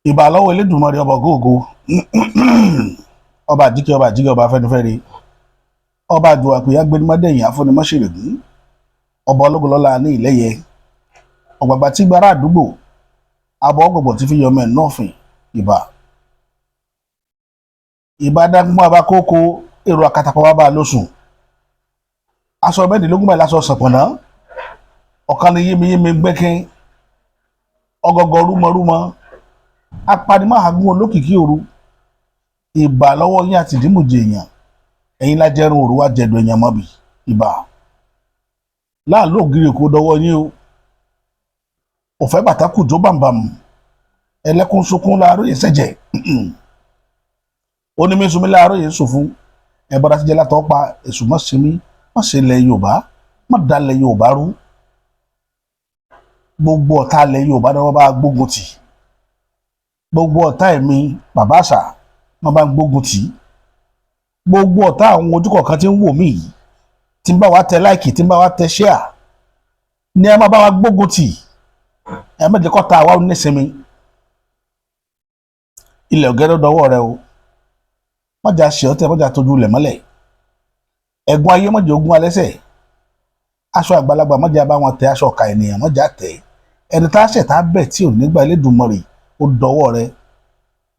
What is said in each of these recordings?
ìbà lọ́wọ́ Elédùmarè ọba góògo ọba àjíkẹ́ ọba àjíkẹ́ ọba afẹ́nifẹ́re ọba àjò àpèyà gbẹnumọ́dẹ̀yìn afúnimọ́ṣẹ̀rẹ̀gún ọba ọlọ́gọlọ́lá ní ìlẹ́yẹ ọ̀gbàgbà tí gbára àdúgbò abọ́ ọ̀gbọ̀gbọ̀ tí fi yọmọ ẹ̀ nọ́ọ̀fìn ìbà dágbọ́n abakókó èrò àkàtàpọ̀ wá bá a lóṣù aṣọ mẹ́rìndínlógún báyìí lásọ sọ̀pọ̀nà ọ̀kan ní yémiyémi gbẹ́kẹ́ ọgọgọ rúmọrúmọ apanimáhàgún olókìkí òru ìbà lọ́wọ́ yín àti ìdímùjẹ èèyàn ẹ̀yin lájẹrun òru wá jẹ̀dù èèyàn mọ́bì ìbà láàlú ògiri kò dọwọ́ yín o òfẹ́ bàtàkù jó bàǹbàmù ẹlẹ́kùn sunkún láàárọ̀ yìí sẹ́jẹ̀ onímísùnmí láàárọ̀ yìí sùn fún ẹ̀bọ̀dá ti jẹ́ látọ̀ pa èṣù mọ́ sí mi má ṣe lẹ̀ Yorùbá má dalẹ̀ Yorùbá rú gbogbo ọ̀tá ilẹ̀ Yorùbá ni wọ́n bá gbógun tì gbogbo ọ̀tá ẹ̀mí bàbá àṣà wọ́n bá gbógun tì gbogbo ọ̀tá àwọn ojú kọ̀ọ̀kan tí ń wò mí yìí tí ń bá wa tẹ láìkì tí ń bá wa tẹ ṣíà ní ẹ má bá wa gbógun tì ẹ má jẹ́ kọ́ta àwa oníṣẹ́mi ilẹ̀ ọ̀gẹ́rẹ́ dọwọ́ rẹ o má jà ṣe ọtẹ má jà tójú ilẹ̀ mọ́lẹ̀ ẹ̀gún ayé má jẹ́ ogún alẹ́sẹ̀ aṣọ àgbàlagbà má jà bá wọn tẹ aṣọ ọ̀ka ènìyàn má jà tẹ̀ ẹni tá a ṣẹ̀ tá a bẹ̀ tí ò nígbà Elédùmarè ó dọwọ́ rẹ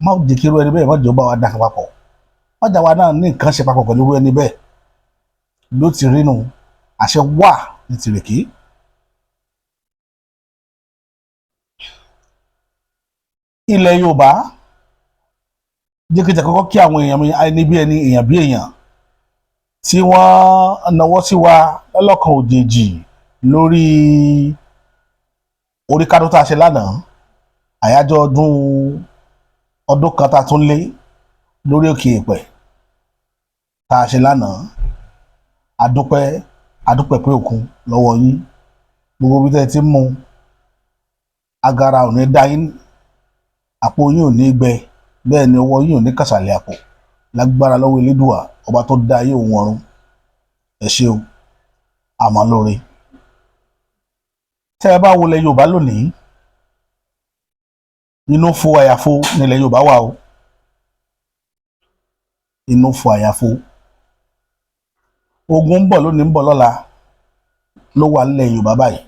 má jẹ́ kí irú ẹni bẹ́ẹ̀ má jẹ́ ó bá wa dá papọ̀ má jà wa náà ní nǹkan ṣe papọ̀ pẹ̀lú irú ẹni bẹ́ẹ̀ ló ti rí nu àṣẹ wà ní tìrèké. ilẹ̀ Yorùbá jẹ́ kí n kọ́kọ́ kí àwọn èèyàn mi ẹni bí ẹni èèyàn bí èèyàn tí wọ́n nawọ́ sí wa lọ́lọ́kan òjèèjì lórí orí kádó tá a ṣe lánàá àyájọ́ ọdún kan tá a tún lé lórí òkè èpẹ̀ tá a ṣe lánàá adúpẹ́ pé òkun lọ́wọ́ yín gbogbo bí tẹ́ ti ń mú agara ò ní dá yín àpò yín ò ní gbẹ bẹ́ẹ̀ ni ọwọ́ yín ò ní kàṣàlẹ̀ àpò lágbára lọ́wọ́ Elédùà ọba tó dá ayé òun ọ̀run ẹ ṣé o àmọ́ lóore tẹ́ ẹ bá wọlé Yorùbá lónìí inú fo àyàfo nílẹ̀ Yorùbá wà o inú fo àyàfo ogun ń bọ̀ lónìí ń bọ̀ lọ́la ló wà nílẹ̀ Yorùbá báyìí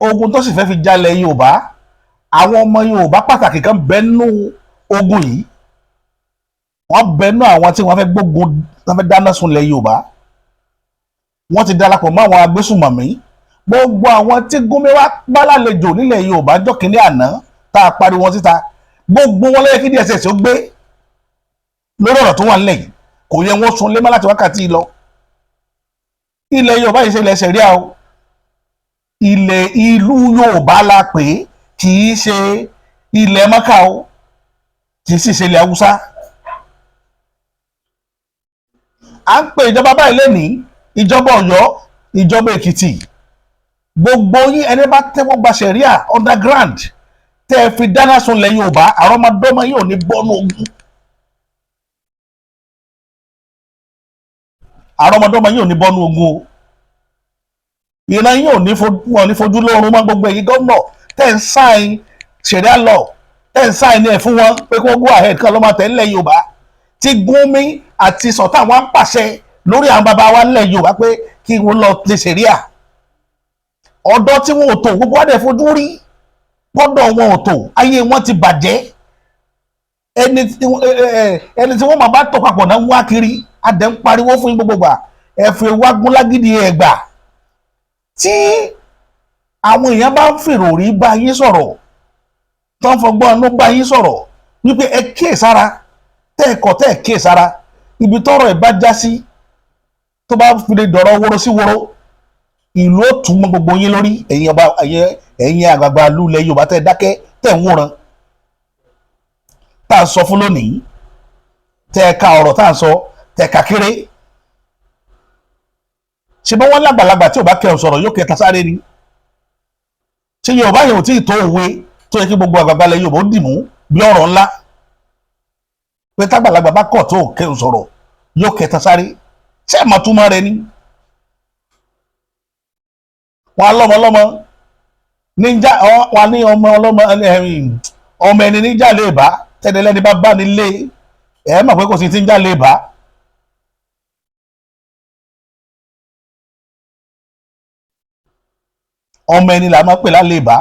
ogun tó sì fẹ́ fi jálẹ̀ Yorùbá àwọn ọmọ Yorùbá pàtàkì kan bẹ́nu ogun yìí wọ́n bẹ́nu àwọn tí wọ́n fẹ́ gbógun wọ́n fẹ́ dáná sunlẹ̀ Yorùbá wọ́n ti darapọ̀ mọ́ àwọn agbésùnmọ̀mí gbogbo àwọn tí Gúnmi wá bá lálejò nílẹ̀ Yorùbá jọ́ kínní àná tá a pariwo wọn síta gbogbo wọn lẹ́yìn kí DSS ó gbé lórí ọ̀rọ̀ tó wà nílẹ̀ yìí kò yẹ wọ́n sun lé mọ́ láti wákàtí lọ ilẹ̀ Yorùbá yìí ṣe ilẹ̀ ṣẹ̀ríà o ilẹ̀ ìlú Yorùbá la pè é kì í ṣe ilẹ̀ Mọ́kà o kì í sì ṣe ilẹ̀ Haúsá à ń pè ìjọba báyìí lẹ́nìí ìjọba Ọ̀yọ́ ìjọba Èkìtì gbogbo yín ẹni bá tẹ́wọ́ gba ṣẹ̀ríà underground tẹ́ ẹ fi dáná sunlẹ̀ Yorùbá àrọ́mọdọ́mọ yìí ò ní bọ́nú ogun àrọ́mọdọ́mọ yìí ò ní bọ́nú ogun o ìran yìí ò ní fojú lóorun mọ́ gbogbo èyí gómìnà tẹ́ ń sáìn ṣẹ̀ríà law tẹ́ ń sáìn ní ẹ̀ fún wọn pé kí wọ́n go ahead kan lọ́mọ tẹ̀ ńlẹ̀ Yorùbá tí Gúnmi àti Sultan wa ń pàṣẹ lórí àwọn bàbá wa ńlẹ̀ Yorùbá pé kí wọ́n lọ ti ṣẹ̀ríà ọ̀dọ́ tí wọn ò tó gbogbo wa dẹ̀ fojú rí gbọ́dọ̀ wọn ò tó ayé wọn ti bàjẹ́ ẹni tí wọ́n máa bá tọ̀ papọ̀ náà ń wá kiri adẹ̀ ń pariwo fún yín gbogbo gbà ẹ̀fẹ̀ wágún lágídí ẹ̀gbà tí àwọn èèyàn bá ń fèrò rí bá yín sọ̀rọ̀ tó ń fọgbọ́n ọ̀nà bá yín sọ̀rọ̀ wípé ẹ kíyèsára tẹ́ ẹ kíyèsára ibi tọ́rọ̀ ẹ̀ bá já sí tó bá fi lè dọ̀rọ̀ wóró sí wóró ìlú ó tún mọ́ gbogbo yín lórí ẹ̀yin àgbààgbà lulẹ̀ Yorùbá tẹ́ dákẹ́ tẹ́ ń wòran tá à ń sọ fún lónìí tẹ́ ẹ ka ọ̀rọ̀ tá à ń sọ tẹ́ ẹ ka kéré ṣe bá wọn lágbàlagbà tí ò bá kẹrùn sọ̀rọ̀ yóò kẹta sáré ni ṣé Yorùbá yẹn ò tí ì tó òwe tó yẹ kí gbogbo àgbàgbà lẹ Yorùbá ó dì mú bí ọ̀rọ̀ ńlá pé tágbàlagbà bá kọ̀ tó kẹrùn sọ̀rọ̀ yóò kẹta sáré ṣé ẹ̀ mọ̀ túmọ̀ rẹ ni wọn lọ́mọ níjà wọn ní ọmọ ọlọ́mọ ọmọ ẹni ní jálè ìbá tẹ́lẹ̀lẹ́ni bá bá nílé ẹ̀ mọ̀ pé kò sí ti ń jálè ìbá. ọmọ ẹni là máa pè lálẹ́ ìbá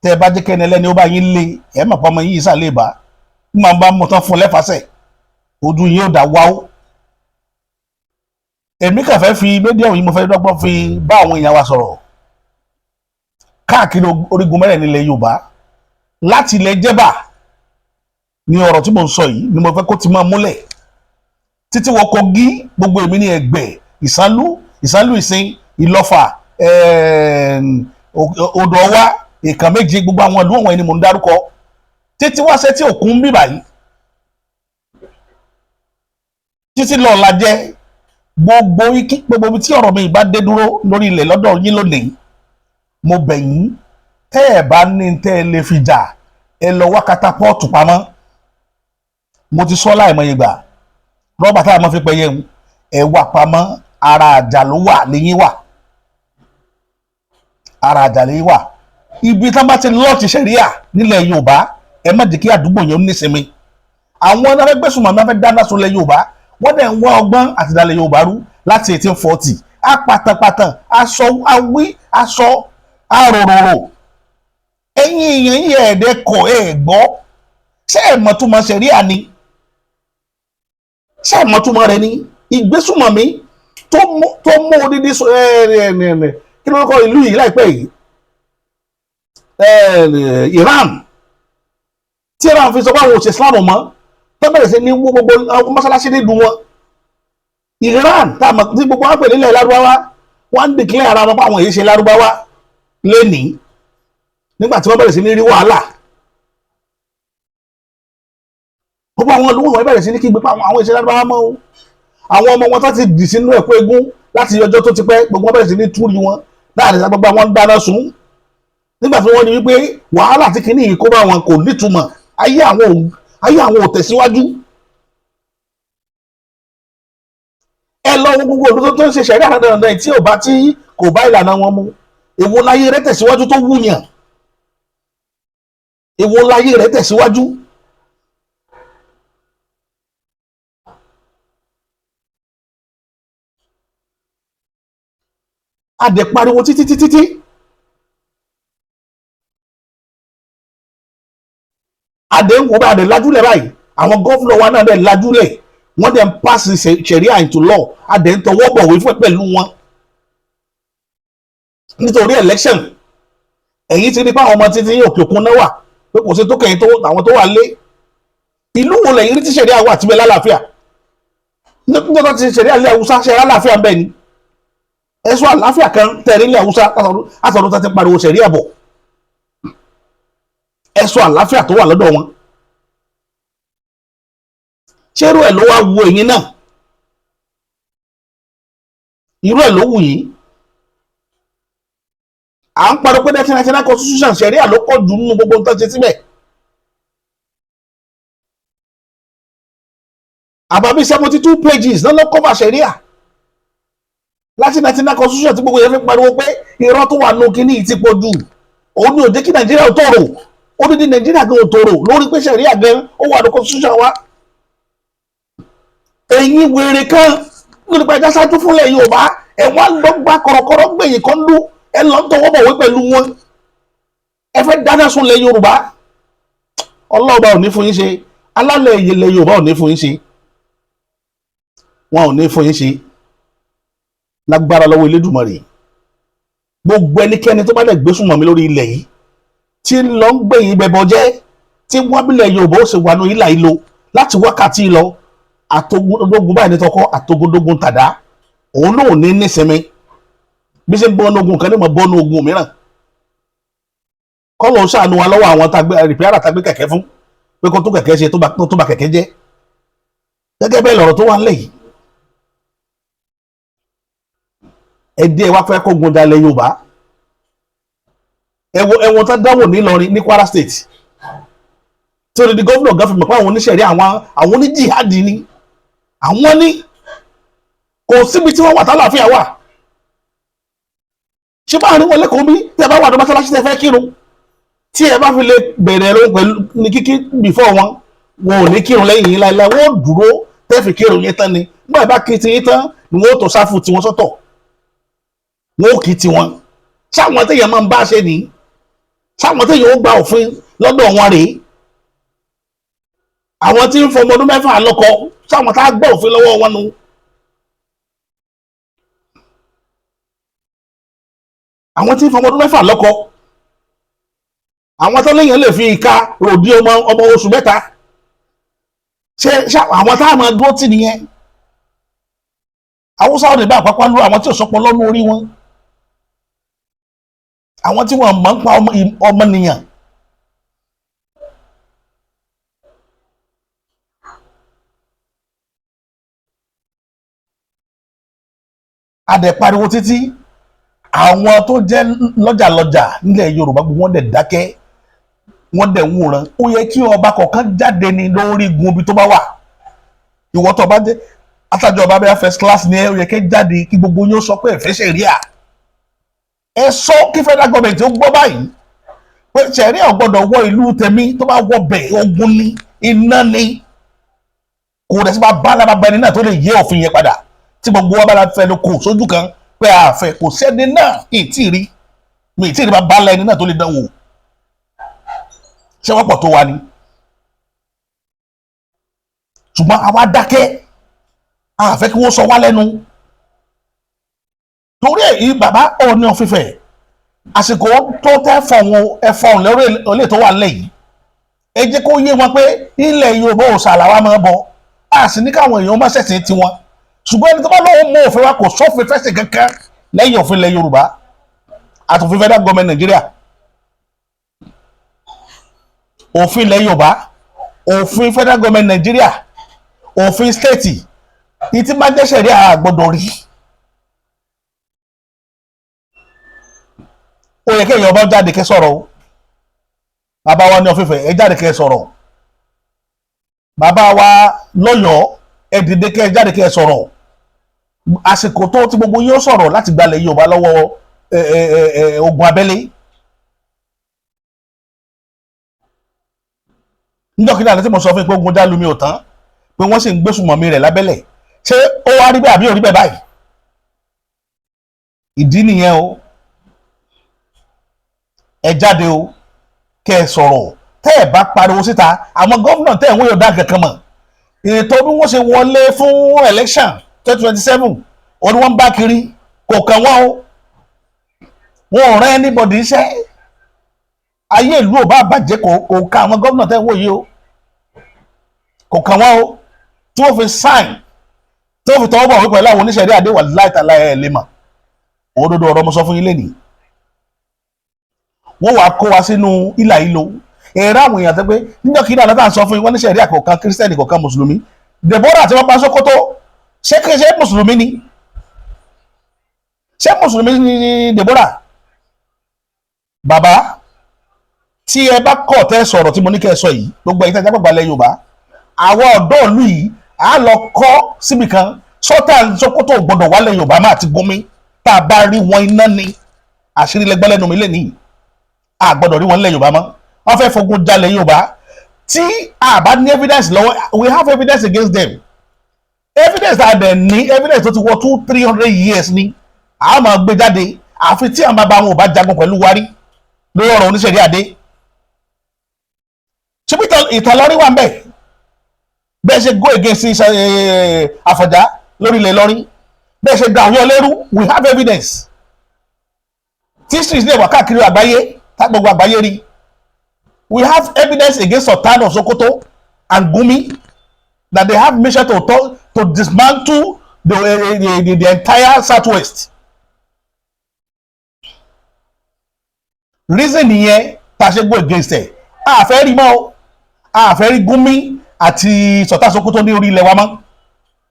tẹ́ ẹ bá jẹ́ kẹ́ni ẹlẹ́ni ó bá yín lé ẹ̀ mọ̀ pé ọmọ yín sàlẹ̀ ìbá ń máa bá mọ̀ tán fún lẹ́fàṣẹ̀ ojú yín ó dá wáwó. èmi kàn fẹ́ fi méjì ọ̀hún yìí mo fẹ́ dọ́gbọ́n fi bá àwọn èèyàn wa sọ̀rọ̀ káàkiri orígun mẹ́rẹ̀ẹ̀rin ilẹ̀ Yorùbá láti ilẹ̀ Jẹ́bà ni ọ̀rọ̀ tí mo ń sọ yìí ni mo fẹ́ kó ti máa múlẹ̀ títí wọ Kogi gbogbo èmi ní Ẹ̀gbẹ́ Ìsánlú Ìsìn Ìlọ́fà Odò Ọwá Ìkàn Méje gbogbo àwọn ìlú wọ̀nyí ni mo ń dárúkọ títí wá sẹ́tí òkun bí báyìí títí lọ́ọ́ la jẹ́ gbogbo ibi tí ọ̀rọ̀ mi ìbá dé dúró lórí ilẹ̀ lọ́dọ̀ yín lónìí mo bẹ̀ yín tẹ́ ẹ̀ bá ní tẹ́ ẹ lè fi jà ẹ lọ wá katapọ́ọ̀tù pamọ́ mo ti sọ láìmọye gbà rọ́bà táwọn ọmọ fi pẹ́ yẹn ẹ wà pamọ́ ara àjà ló wà lẹ́yìn wà ara àjà lẹ́yìn wà ibi tí wọ́n bá ti lọ́ọ̀tì ṣẹ̀ríà nílẹ̀ Yorùbá ẹ má jẹ́ kí àdúgbò yẹn nísinmi àwọn alágbèsùnmọ̀ náà fẹ́ dáná sunlẹ̀ Yorùbá wọ́n dẹ̀ ń wá ọgbọ́n àti ìdálẹ̀ Yorùbá rú láti 1840 apàtàpàtàn aṣọ awí aṣọ aròròrò ẹ̀yin èèyàn yìí ẹ̀ẹ́dẹ́kọ̀ ẹ̀ gbọ́ ṣé ẹ̀ mọ̀ túmọ̀ ṣẹ̀ríà ni ṣé ẹ̀ mọ̀ túmọ̀ rẹ̀ ni ìgbésùnmọ̀mí tó mú odidi kí ló kọ́ ìlú yìí láìpẹ́ yìí Iran tí Iran fi sọ pé àwọn òṣè Islam mọ́ tó bẹ̀rẹ̀ sí ní wó gbogbo mọ́sálásí nílùú wọn Iran tí gbogbo wọn pè nílẹ̀ Lárúbáwá wọ́n ń dìklẹ́ ara wọn pé àwọn èyí ṣe Lárúbáwá lénìí nígbà tí wọ́n bẹ̀rẹ̀ sí ní rí wàhálà gbogbo àwọn olówó wọn bẹ̀rẹ̀ sí ní kí gbé pa àwọn èyí ṣe Lárúbáwá mọ́ o àwọn ọmọ wọn tó ti dì sínú ẹ̀kọ́ egún láti ọjọ́ tó ti pẹ́ gbogbo wọn bẹ̀rẹ̀ sí ní túrí wọn láàrin ìta gbogbo àwọn ń dáná sun nígbà tí wọ́n ní wípé wàhálà tí kìíní yìí kó bá wọn kò nítumọ̀ ayé àwọn ò tẹ̀síwájú. ẹ lọ gbogbo olùdó tó ń ṣe ṣẹ̀rí àdáńdá tí kò bá ìlànà wọn mu èwo láyé rẹ̀ tẹ̀síwájú tó wúyàn èwo láyé rẹ̀ tẹ̀síwájú. adẹ pariwo títí adẹ ń wo bá adẹ lajúlẹ̀ báyìí àwọn gọ́fúnà wa náà dẹ̀ lajúlẹ̀ wọ́n dẹ̀ ń pass sharia into law adẹ ń tọwọ́ bọ̀wé fún pẹ̀lú wọn nítorí election ẹ̀yìn ti ní pé àwọn ọmọ títí òkè òkun náà wà pé kò sí tó kẹ̀yìn tó àwọn tó wà lé ìlú wo lẹ́yìn rí tí sharia wà tí bẹ́ẹ̀ lálàáfíà nígbà tí sharia lé Haúsá ṣe lálàáfíà bẹ́ẹ̀ ni ẹ̀sùn àlàáfíà kan tẹ̀rí ilẹ̀ Haúsá àtọ̀dún tó ti pariwo ṣẹ̀ríà bọ̀ ẹ̀sùn àlàáfíà tó wà lọ́dọ̀ wọn ṣérú ẹ̀ ló wá wu ẹ̀yin náà irú ẹ̀ ló wù yín à ń parọ́ pé 1999 constitution ṣẹ̀ríà ló kọ́ jù nínú gbogbo nǹkan ṣe síbẹ̀ àbábí 72 pages náà ló cover ṣẹ̀ríà láti 1999 constitution tí gbogbo yẹn fi pariwo pé irọ́ tó wà nù kíní yìí ti pọ̀ jù òun ni ò jẹ́ kí Nàìjíríà ò tòrò ó dídí Nàìjíríà gan ò tòrò lórí pé ṣẹ̀ríà gan ó wà ní constitution wa. ẹ̀yin wèrè kan lórí pé ẹja ṣáájú fúnlẹ̀ Yorùbá ẹ̀wọ̀n lọ gba kọ̀rọ̀kọ̀rọ̀ gbẹ̀yìn kan lú ẹ lọ ń tọwọ́ bọ̀wé pẹ̀lú wọn ẹ fẹ́ dáná sunlẹ̀ Yorùbá ọlọ́ọ̀bá ò ní fún yín ṣe alálẹ̀ ilẹ̀ Yorùbá ò ní fún yín ṣe wọn ò ní fún yín ṣe lágbára lọ́wọ́ Elédùmarè gbogbo ẹnikẹ́ni tó bá lè gbésùn mọ́ mi lórí ilẹ̀ yìí tí ń lọ ń gbẹ̀yìn bẹ̀bọ̀ jẹ́ tí wọ́n bílẹ̀ Yorùbá ó sì wà ní ìlà ìlò láti wákàtí lọ àtogundógun báyìí ní tọkọ àtogundógun tàdá òun náà ò ní nísinmi bí ṣe ń bọ́nú ogun kan ní mọ̀ bọ́nú ogun mìíràn kọ́ ló ń ṣàánú wa lọ́wọ́ àwọn rìpíárà tàgbé kẹ̀kẹ́ fún pé kó tó kẹ̀kẹ́ ṣe tó bá kẹ̀kẹ́ jẹ́ gẹ́gẹ́ bẹ́ẹ̀ lọ̀rọ̀ tó wà ńlẹ̀ yìí ẹdí ẹ wá fẹ́ kó gun dalẹ̀ Yorùbá ẹ̀wọ̀n tá dáwò nílọrin ní Kwara State tí ó di gómìnà gan fi mọ̀ pé àwọn oníṣẹ̀rí àwọn oníjìhádì ni àwọn ní kò síbi tí wọ́n wà tálàáfíà wà ṣé bá àárín wọn lẹ́kọ̀ọ́ bí tẹ́ bá wà ní mọ́sálásí tẹ́ fẹ́ kírun tí ẹ bá fi lè bẹ̀rẹ̀ ẹ̀rọ pẹ̀lú ní kíkí before wọn ò ní kírun lẹ́yìn yín láìláì wọ́n dúró tẹ́fì kírun yín tán ni nígbà bá kí ti yín tán ni wọ́n tó sáfù tiwọn sọ́tọ̀ wọ́n ò kí tiwọn sáwọn téèyàn máa ń bá ṣe nìyí sáwọn téèyàn ó gba òfin lọ́dọ̀ wọn rèé àwọn tí ń fọmọ ọdún mẹ́fà lọ́kọ sáwọn tá a gbọ́ òfin lọ́wọ́ wọn nu. àwọn tí ń fọmọ ọdún mẹ́fà lọ́kọ àwọn tó léèyàn lè fi ìka ròdí ọmọ oṣù mẹ́ta ṣe àwọn tá a máa dúró tì nìyẹn Haúsá ò ní bá àpapọ̀ lu àwọn tí ò sọpọ̀ lọ́nà orí wọn àwọn tí wọ́n mọ̀ ń pa ọmọnìyàn. Adẹ̀ pariwo títí àwọn tó jẹ́ lọ́jàlọ́jà nílẹ̀ Yorùbá gbogbo wọn dẹ̀ dákẹ́ wọ́n dẹ̀ ń wòran ó yẹ kí ọba kọ̀ọ̀kan jáde ní lórí gun ibi tó bá wà ìwọ tó bá dé atájọ ọba bẹ́ẹ̀ first class ni ẹ ó yẹ kí jáde kí gbogbo yóò sọ pé ẹ̀fẹ́ ṣẹ̀ríà ẹ sọ kí federal government ó gbọ́ báyìí pé ṣẹ̀ríà ò gbọ́dọ̀ wọ ìlú tẹ̀mí tó bá wọ bẹ̀ ogun ní iná ní kò dẹ̀ sí bá bá lábàbá ẹni náà tó lè yé òfin yẹn padà tí gbogbo wa bá la fẹ́ ló kó sójú kan pé àfẹ́ kò sẹ́ni náà ìtìrí bá bá lẹ́ni náà tó lè dánwò ṣé wọ́n pọ̀ tó wa ni ṣùgbọ́n àwa dákẹ́ àfẹ́ kí wọ́n sọ wá lẹ́nu torí èyí bàbá Ọọ̀ni of Ifẹ̀ àsìkò tó tẹ́ ẹ̀fọ̀n lórí olè tó wà lẹ́yìn ẹ jẹ́ kó yé wọn pé ilẹ̀ Yorùbá òòṣà làwa máa bọ a sì ní káwọn èèyàn má ṣẹ̀sìn tiwọn ṣùgbọ́n ẹni tó bá lọ́wọ́ mú òfin wa kò sófin fẹ́sìn kankan lẹ́yìn òfin ilẹ̀ Yorùbá àtòfin federal government Nàìjíríà òfin ilẹ̀ Yorùbá òfin federal government Nàìjíríà òfin state ní tí máa jẹ́ ṣẹ̀ríà àgbọ̀dọ̀ rí ó yẹ kéèyàn bá jáde kẹ́ sọ̀rọ̀ o bàbá wa ní of Ifẹ̀ ẹ jáde kẹ́ sọ̀rọ̀ bàbá wa lọ́yọ̀ọ́ ẹ dìde kẹ́ jáde kẹ́ sọ̀rọ̀ àsìkò tó tí gbogbo yóò sọ̀rọ̀ láti gbalẹ̀ Yorùbá lọ́wọ́ ogun abẹ́lé níjọ́ kí ní àná tí mo sọ fún pé ogun jálù mi ò tán pé wọ́n sì ń gbésùmọ̀ mi rẹ̀ lábẹ́lẹ̀ ṣé ó wá rí bẹ́ẹ̀ àbí ò rí bẹ́ẹ̀ báyìí ìdí nìyẹn o ẹ jáde o kẹ́ ẹ sọ̀rọ̀ tẹ́ ẹ bá pariwo síta àwọn gómìnà tẹ́ ẹ wọ́n yóò dá kankan mọ̀ ètò bí wọ́n ṣe wọlé fún election 2027 ó ní wọ́n bá kiri kò kàn wọ́n o wọn ò rán anybody iṣẹ́ ayé ìlú ò bá bàjẹ́ kò ká àwọn gómìnà tẹ́ ẹ wò yìí o kò kàn wọ́n o tí wọ́n fi sign tí wọ́n fi tọwọ́ bọ̀ wí pẹ̀lú àwọn oníṣẹ̀rí àdéhùn láìtàlá ẹ̀ lè mà òdodo ọ̀rọ̀ mo sọ fún yín lẹ́nìí wọ́n wàá kó wa sínú ìlà ìlò ẹ̀rọ àwọn èèyàn tó pé níjọ́ kí náà látà ń sọ fún yín wọ́n ní ṣẹ̀rí àkọ́kàn kírísítẹ́nì kọ̀ọ̀kan mùsùlùmí Deborah àti wọ́n pa Sókótó ṣé mùsùlùmí ni ṣé mùsùlùmí ni Deborah bàbá tí ẹ bá kọ̀ tẹ́ sọ̀rọ̀ tí mo ní kẹ́ ẹ sọ yìí gbogbo ẹ̀yin tẹ́jà gbàgbà lẹ Yorùbá àwọn ọ̀dọ́ ìlú yìí á lọ kọ́ síbi kan sọ́tà Sókótó gbọ́dọ̀ wálẹ̀ Yorùbá máa ti gúnmi tá a bá rí wọn iná ni àṣírí lẹgbẹ́ lẹ́nu mi lé nìyí a gbọ́dọ̀ rí wọn lẹ̀ Yorùbá mọ́ wọ́n fẹ́ fogun jalè Yorùbá tí a bá ní evidence lọ́wọ́ we have evidence against them evidence tá a dẹ̀ ní evidence tó ti wọ 200-300 years ni a máa gbé jáde àfi tí àwọn bàbá wọn ò bá jagun pẹ̀lú wárí lórí ọ̀rọ̀ oníṣẹ̀rí àdé ṣùgbọ́n ìtàlọ́rí wà ń bẹ̀ bẹ́ẹ̀ ṣe go against Àfọ̀njá lórí ilẹ̀ Ìlọrin bẹ́ẹ̀ ṣe da àwọn ọlẹ́rú we have evidence tí street lè wà káàkiri àgbáyé tá gbogbo àgbáyé rí we have evidence against Sultan of Sokoto and Gumi that they have mission to dismantle the entire southwest. Reason nìyẹn tá a ṣe go against ẹ̀ a fẹ́ rí mọ́ o a fẹ́ rí Gumi àti Sultan Sokoto ní orí ilẹ̀ wa mọ́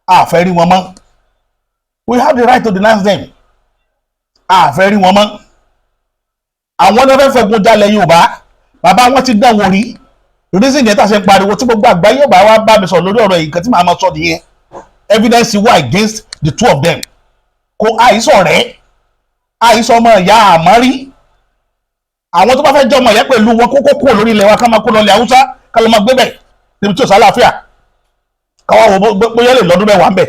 a fẹ́ rí wọn mọ́ we have the right to denounce them a fẹ́ rí wọn mọ́ àwọn ọ̀nà fẹ́ fẹ́gun jalè Yorùbá bàbá wọn ti dán wò rí reason yẹn tá a ṣe ń pariwo tí gbogbo àgbáyé Yorùbá wa bá mi sọ lórí ọ̀rọ̀ yìí nǹkan tí màá máa sọ nìyẹn evidence wà against the two of them kò àìsàn rẹ̀ àìsàn ọmọ ìyá àmọ́rí àwọn tó bá fẹ́ jọmọ ìyá pẹ̀lú wọn kókó kúrò lórí ilẹ̀ wa ká máa kó lọ ilẹ̀ Haúsá ká lọ máa gbé bẹ̀ níbi tí ò sálàáfíà káwá wo bóyá lè lọ́dún mẹ́wàá ń bẹ̀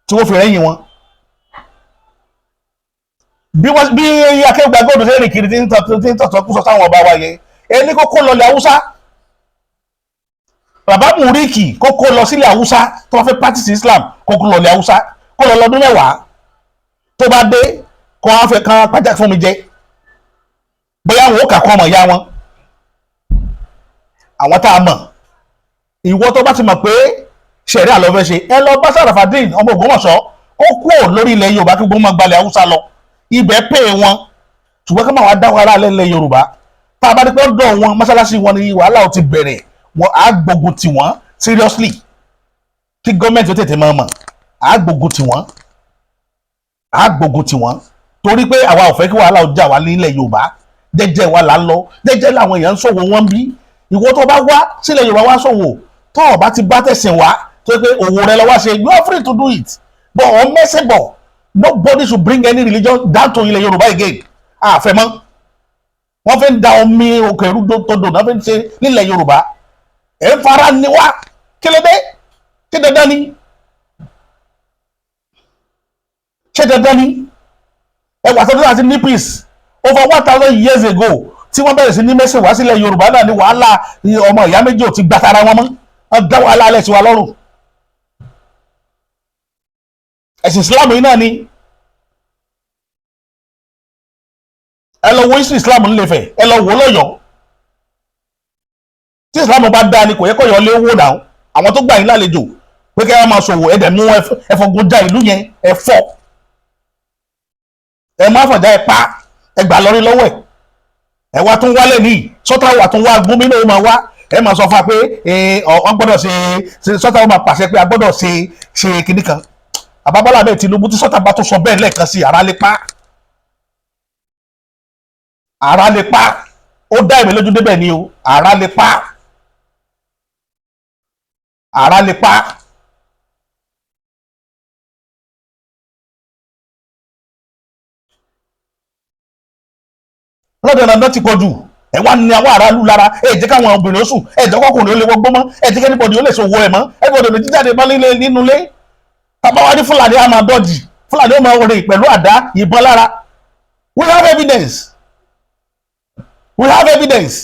tí wọ́n fi rẹ́yìn wọn. bí Akéwùgbà Gold ṣe rìn kiri tí ń tọ̀tọ̀ kú sọ sáwọn ọba wa yẹn ẹni kókó lọ ilẹ̀ Haúsá bàbá Mùríkì kókó lọ sílẹ̀ Haúsá tó bá fẹ́ practice Islam kókó lọ ilẹ̀ Haúsá kó lọ lọ́dún mẹ́wàá tó bá dé kó wọn fẹ́ kán pàjá fún mi jẹ bóyá wọn ó kà kọ́ ọmọ ìyá wọn àwọn tá a mọ̀ ìwọ tó bá ti mọ̀ pé ṣẹ̀rí àlọ́ fẹ́ ṣe ẹ lọ bá Sàràfàdín ọmọ Ògbómọ̀ṣọ́ ó kúrò lórí ilẹ̀ Yorùbá kí gbogbo máa gbalẹ̀ Haúsá lọ ibẹ̀ pè wọn ṣùgbọ́n ká máa wá dáwọ́ ara lẹ́lẹ̀ Yorùbá tá a bá dé pé ọ̀dọ̀ wọn mọ́ṣáláṣí wọn ni wàhálà ó ti bẹ̀rẹ̀ wọn á gbógun tì wọ́n seriously kí gọ́ọ̀mẹ̀ntì ó tètè máa mọ̀ á gbógun tì wọ́n torí pé àwa ò fẹ́ kí wàhálà ó jà wá nílẹ̀ Yorùbá jẹ́jẹ́ wa là ń lọ jẹ́jẹ́ làwọn èèyàn ń ṣòwò wọn bí ìwọ tó bá wá sílẹ̀ Yorùbá wá ṣòwò tó o bá ti bá tẹ̀sìn wá tó pé òwò rẹ lọ wá ṣe you are free to do it but unmessable nobody should bring any religion down to ilẹ̀ Yorùbá again àfẹ́mọ́ wọ́n fẹ́ ń da omi òkè ẹ̀rú tó dò náà fẹ́ ń ṣe nílẹ̀ Yorùbá ẹ̀ ń fara ni wá kí ló dé ṣé dandan ni ẹ wà tó dé láti ní peace over 1000 years ago tí wọ́n bẹ̀rẹ̀ sí ní mẹ́sìn wá sílẹ̀ Yorùbá náà ní wàhálà ọmọ ìyá méjì ò ti gbà tara wọn mọ́ wọ́n dá wàhálà alẹ́ sí wa lọ́rùn ẹ̀sìn Islam yìí náà ni ẹ lọ wo history Islam ńlẹ̀fẹ̀ ẹ lọ wò lọ́yọ̀ọ́ tí Islam bá dáa ni kò yẹ kó yọ lé wò náà àwọn tó gbà yín lálejò pé kẹ́ ẹ máa ṣòwò ẹ̀dẹ̀ mú ẹfọ̀gùn já ìlú yẹn ẹ̀fọ́ ẹ má fọ̀já ẹ pa ẹ gbà lọ́rí lọ́wọ́ ẹ wá tún wálé ní sọ́tà wà tún wá gómìnà ó máa wá ẹ máa sọ fún wa pé ọ gbọ́dọ̀ ṣe sọ́tà ó máa pàṣẹ pé a gbọ́dọ̀ ṣe kinní kan àbábọ́lá bẹ́ẹ̀ Tinubu tí sọ́tà bá tún sọ bẹ́ẹ̀ lẹ́ẹ̀kan sí ara lè pa ó dá èmi lójú débẹ̀ ni o ara lè pa lọ́dọ̀ náà ti pọ̀ jù ẹ wá ní àwọn aráàlú lára ẹ jẹ́ káwọn obìnrin ó sùn ẹ jẹ́ kọkùnrin ó lè wọgbọ́ mọ́ ẹ jẹ́ kẹ́nìbọ̀dì ó lè ṣòwò ẹ̀ mọ́ ẹ gbọ́dọ̀ lè jíjáde bá nínú ilé tàbáwárí Fúlàní á máa dọ́jì Fúlàní ó máa rìn pẹ̀lú àdá ìbọn lára we have evidence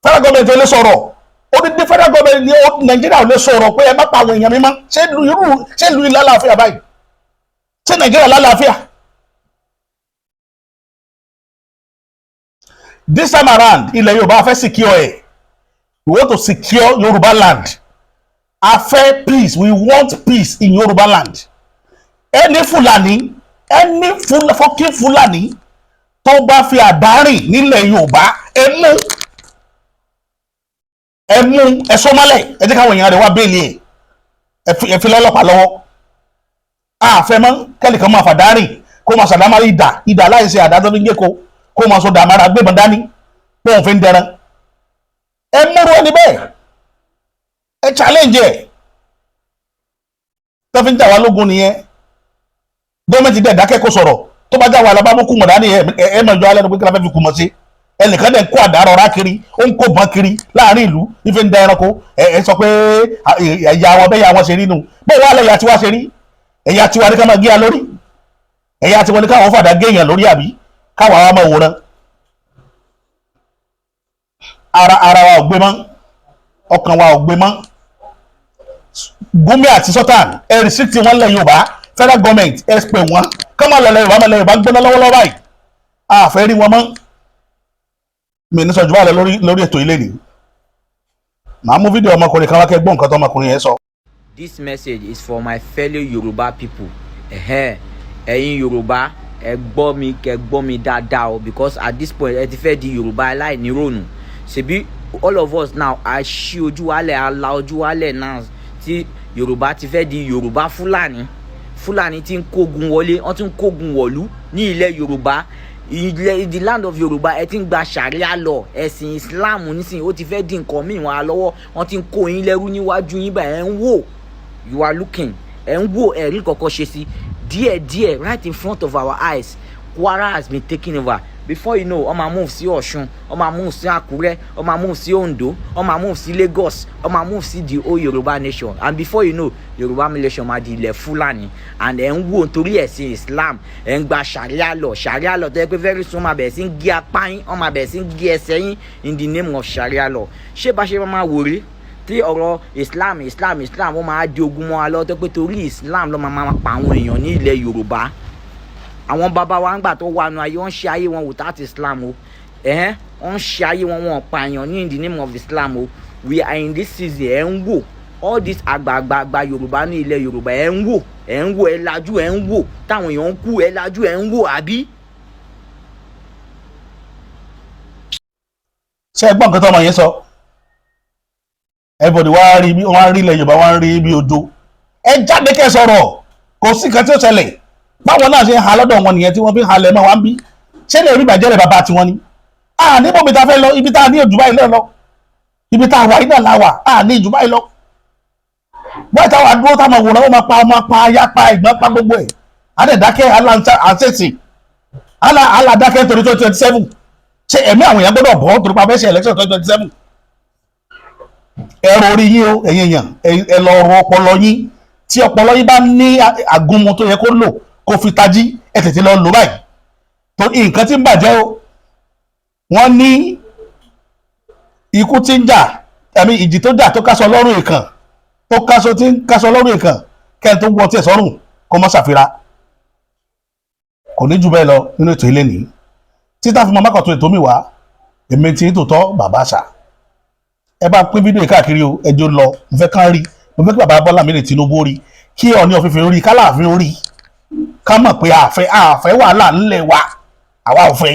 federal government ò lè sọ̀rọ̀ odidi federal government ní Nàìjíríà ò lè sọ̀rọ̀ pé ẹ má pa àwọn èèyàn mímọ́ ṣé lu ilé àlàáfíà báyìí ṣé Nàìjíríà lálàáfíà. This time around ilẹ̀ Yorùbá fẹ́ secure ẹ̀ we want to secure Yorùbá land a fẹ́ peace we want peace in Yorùbá land any fucking Fulani tó bá fi àdárìn nílẹ̀ Yorùbá ẹ mú ẹ̀sọ́ mọ́lẹ̀ ẹ jẹ́ káwọn èèyàn rẹ̀ wá bẹ́ẹ̀lì ẹ fi lọ́lọ́pàá lọ́wọ́ àfẹ́ mọ́ kẹ́lìkan máa fàdárìn kó máa sàdámárì ìdà láìsí àdá tó fi ń gé kó máa sọ dàmára gbébọn dání pé òun fi ń dẹran ẹ múrú ẹni bẹ́ẹ̀ ẹ challenge ẹ tó fi ń jà wá lógun nìyẹn gọ́ọ̀mẹ̀ntì dẹ̀ dákẹ́ kó sọ̀rọ̀ tó bá já wa alábàámú kú mọ̀ dání ẹ mọ̀ jọ alẹ́ nu pé kí la fẹ́ fi kú mọ̀ sí ẹnìkan dẹ̀ kó àdá rọra kiri ó ń kó bọ́n kiri láàrin ìlú ife ń da ẹranko ẹ sọ pé ẹ̀yà wọn bẹ́yà wọn ṣe rí nu bẹ́ẹ̀ wá lẹ́yà tiwa ṣe rí ẹ̀yà tiwa ní ká máa gé ya lórí ẹ̀yà tiwa ní káwọn fàdá gé èèyàn lórí àbí káwọn àwọn máa wòran ara wa ò gbé mọ́ ọkàn wa ò gbé mọ́ Gumi àti Sultan ẹ restrict wọn lẹ Yorùbá federal government ẹ pè wọn kọ́mọ lọ lẹ Yorùbá mọ lẹ Yorùbá gbóná lọ́wọ́lọ́wọ́ báyìí àfẹ́ rí wọn mọ́ mi ní sọjú báyìí lórí ètò ilé ni màá mú fídíò ọmọkùnrin kan wá kẹ́ gbọ́ nǹkan tó ọmọkùnrin yẹn sọ. This message is for my fellow Yoruba people. Ẹ̀yin Yorùbá ẹ gbọ́ mi dáadáa o because at this point ẹ ti fẹ́ di Yorùbá aláìnírònú ṣebí all of us now a ṣí ojú wálẹ̀ a la ojú wálẹ̀ náà tí Yorùbá ti fẹ́ di Yorùbá Fúlàní tí ń kógun wọlé wọ́n ti ń kógun wọ̀lú ní ilẹ̀ Yorùbá the land of Yorùbá ẹ ti ń gba Sharia law ẹ̀sìn Islam nísìnyí ó ti fẹ́ di nǹkan míì wọn lọ́wọ́ wọ́n ti ń kó yín lẹ́rú níwájú yín báyìí ẹ̀ ń wò you are looking ẹ̀ ń wò ẹ̀rí kọ̀ọ̀kan ṣe sí díẹ̀díẹ̀ right in front of our eyes Kwara has been taken over before you know wọ́n máa move sí Ọ̀ṣun, wọ́n máa move sí Àkúrẹ́, wọ́n máa move sí Ondo, wọ́n máa move sí Lagos, wọ́n máa move sí the whole Yorùbá nation, and before you know Yorùbá nation máa di ilẹ̀ Fúlàní, and ẹ̀ ń wò nítorí ẹ̀sìn Islam ẹ̀ ń gba sharia law tó yẹ pé very soon máa bẹ̀rẹ̀ sí ń gé apá yín, wọ́n máa bẹ̀rẹ̀ sí ń gé ẹsẹ̀ yín in the name of sharia law. Ṣé bá ṣe máa wò rí tí ọ̀rọ̀ Islam wọ́n máa di ogun mọ́ wa lọ́wọ́ tó pé torí Islam ló máa pa àwọn èèyàn ní ilẹ̀ Yorùbá. Àwọn bàbá wa ń gbà tó wà nù ayé wọ́n ṣe ayé wọn without Islam o, wọ́n ṣe ayé wọn pa èèyàn ní in the name of Islam o. We are in this season ẹ̀ ń wò all this àgbààgbà Yorùbá ní ilẹ̀ Yorùbá ẹ̀ ń wò ẹ̀ lajú ẹ̀ ń wò táwọn èèyàn ń kú ẹ̀ lajú ẹ̀ ń wò àbí. ṣé ẹ gbọ́ nǹkan tó ọmọ yẹn sọ? everybody wá rí ilẹ̀ Yorùbá wá rí bí ojo. ẹ jáde kẹ́ sọ̀rọ̀, kò sí nǹkan tí ó ṣẹlẹ̀. báwọn náà ṣe ń ha lọ́dọ̀ wọn nìyẹn tí wọ́n fi ń halẹ̀ mọ́ wa ń bí. ṣé lè rí ìbàjẹ́ rẹ̀ bàbá tiwọn ni? a ní bòmí ta fẹ́ lọ, ibi tá a ní ìjùbá ilé lọ, ibi tá a wà iná la wà, a ní ìjùbá ilé lọ. wọ́n ìta wà dúró táwọn òwòrán wọn máa pa aya pa ìgbọ́n pa gbogbo ẹ̀. adẹ̀dákẹ́ àṣẹ̀sì aládákẹ́ torí 2027. ṣé ẹ̀mí àwọn èèyàn gbọ́dọ̀ bọ́ torí pa fẹ́ ṣe election 2027? ẹ̀rọ orí yín o ẹ̀yin èèyàn, ẹ lọ rọ ọpọlọ yín. tí ọpọlọ yín bá ní àgúnmu tó yẹ kó lò kó fi tají, ẹ tètè lọ lò báyìí. tó nǹkan tí ń bàjẹ́ o, wọ́n ní ikú tí ń jà, àmì ìjì tó jà tó kásọ lọ́rùn ìkàn, tí ń kásọ lọ́rùn ìkàn, kẹ́ni tó wọ́n tiẹ̀ sọ́rùn kó mọ́ ṣàfira. kò ní jù bẹ́ẹ̀ lọ nínú ètò ilé nìyí. títà fún mọ́mákàn tó ètò mi wá, èmi tí ń tòótọ́ bàbá àṣà. ẹ bá pín fídíò káàkiri o, ẹjọ́ lọ, mo fẹ́ kán rí, mo fẹ́ kí bàbá Bọ́lá Ahmed Tinubu rí, kí Ọọ̀ni of Ifẹ̀ rí, k'Aláàfin rí, ká mọ̀ pé àfẹ́ wàhálà ńlẹ̀ wa, àwa ò fẹ́.